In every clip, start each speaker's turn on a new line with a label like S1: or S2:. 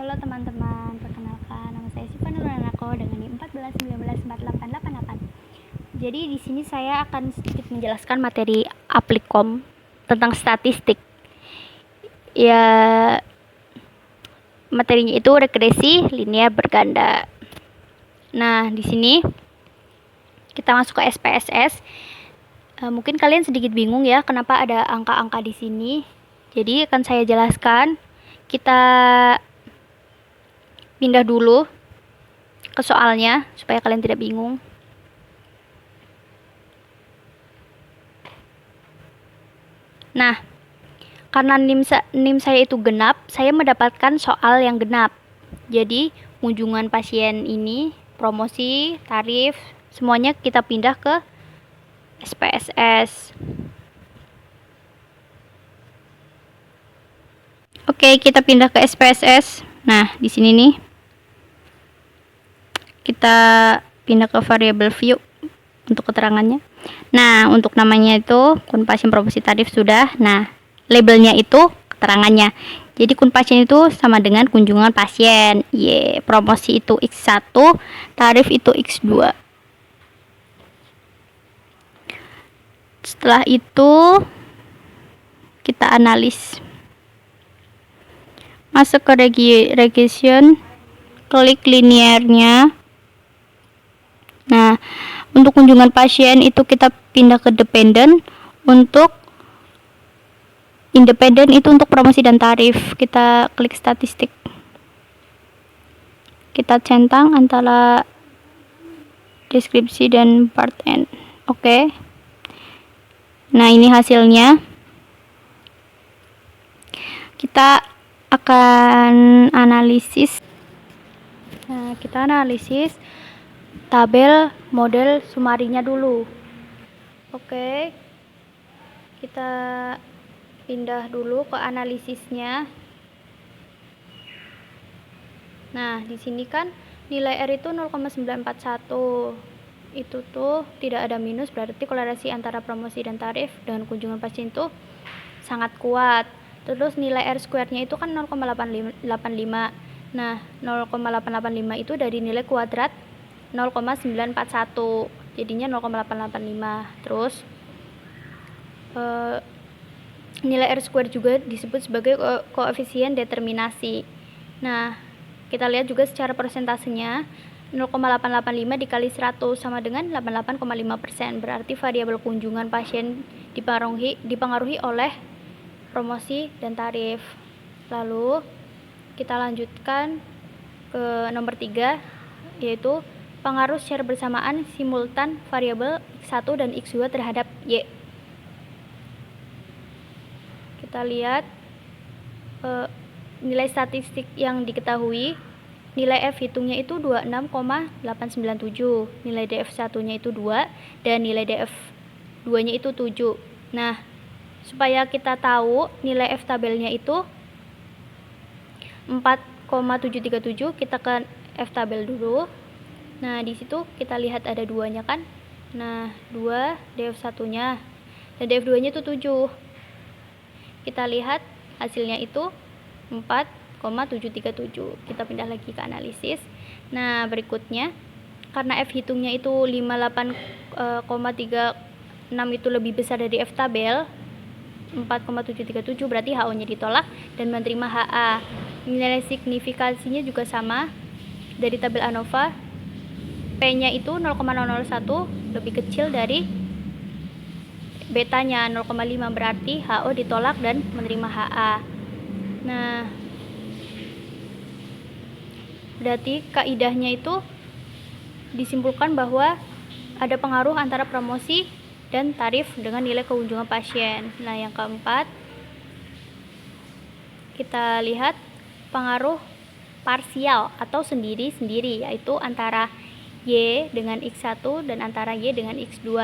S1: Halo teman-teman, perkenalkan nama saya Siva Nurlanako dengan NIM 14194888. Jadi di sini saya akan sedikit menjelaskan materi Applikom tentang statistik. Ya, materinya itu regresi linear berganda. Nah, di sini kita masuk ke SPSS. Mungkin kalian sedikit bingung ya, kenapa ada angka-angka di sini. Jadi akan saya jelaskan. Kita pindah dulu ke soalnya supaya kalian tidak bingung. Nah, karena NIM saya itu genap, saya mendapatkan soal yang genap. Jadi, kunjungan pasien ini, promosi, tarif, semuanya kita pindah ke SPSS. Oke, kita pindah ke SPSS. Nah, di sini nih kita pindah ke variable view untuk keterangannya. Nah, untuk namanya itu kun pasien promosi tarif sudah. Nah, labelnya itu keterangannya. Jadi kun pasien itu sama dengan kunjungan pasien. Promosi itu X1, tarif itu X2. Setelah itu kita analis. Masuk ke regression, klik linearnya. Nah, untuk kunjungan pasien itu kita pindah ke dependent. Untuk independen itu untuk promosi dan tarif. Kita klik statistik. Kita centang antara deskripsi dan part N. Oke. Nah, ini hasilnya. Kita akan analisis. Nah, kita analisis tabel model sumarinya dulu. Oke. Kita pindah dulu ke analisisnya. Nah, di sini kan nilai R itu 0,941. Itu tuh tidak ada minus, berarti korelasi antara promosi dan tarif dengan kunjungan pasien itu sangat kuat. Terus nilai R square-nya itu kan 0,885. Nah, 0,885 itu dari nilai kuadrat 0,941. Jadinya 0,885. Terus nilai R square juga disebut sebagai koefisien determinasi. Nah, kita lihat juga secara persentasenya 0,885 dikali 100 sama dengan 88,5%. Berarti variabel kunjungan pasien dipengaruhi oleh promosi dan tarif. Lalu kita lanjutkan ke nomor 3, yaitu pengaruh secara bersamaan simultan variabel X1 dan X2 terhadap Y. Kita lihat nilai statistik yang diketahui. Nilai F hitungnya itu 26,897, nilai DF1 nya itu 2, dan nilai DF2 nya itu 7. Nah, supaya kita tahu nilai F tabelnya itu 4,737, kita ke F tabel dulu. Nah, di situ kita lihat ada 2-nya kan. Nah, 2 DF1 nya dan DF2 nya itu 7. Kita lihat hasilnya itu 4,737. Kita pindah lagi ke analisis. Nah, berikutnya karena F hitungnya itu 58,36 itu lebih besar dari F tabel 4,737, berarti HO-nya ditolak dan menerima HA. Nilai signifikasinya juga sama dari tabel ANOVA. P-nya itu 0,001 lebih kecil dari betanya 0,5, berarti HO ditolak dan menerima HA. Nah, berarti kaidahnya itu disimpulkan bahwa ada pengaruh antara promosi dan tarif dengan nilai kunjungan pasien. Nah, yang keempat, kita lihat pengaruh parsial atau sendiri-sendiri, yaitu antara Y dengan X1 dan antara Y dengan X2.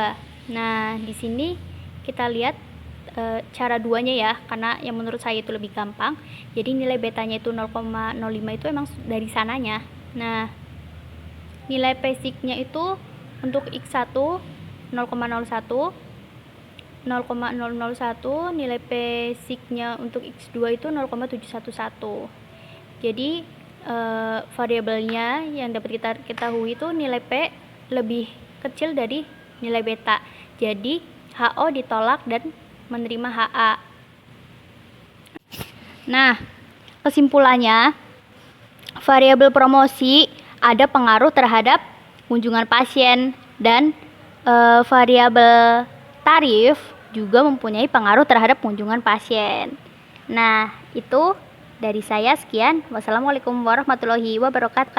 S1: Nah, di sini kita lihat cara duanya ya, karena yang menurut saya itu lebih gampang. Jadi nilai betanya itu 0,05 itu emang dari sananya. Nah, nilai basic-nya itu untuk X1 0,01, 0,001, nilai basic-nya untuk X2 itu 0,711. Jadi variabelnya yang dapat kita ketahui itu nilai P lebih kecil dari nilai beta. Jadi HO ditolak dan menerima HA. Nah, kesimpulannya, variabel promosi ada pengaruh terhadap kunjungan pasien dan variabel tarif juga mempunyai pengaruh terhadap kunjungan pasien. Nah, itu dari saya sekian. Wassalamualaikum warahmatullahi wabarakatuh.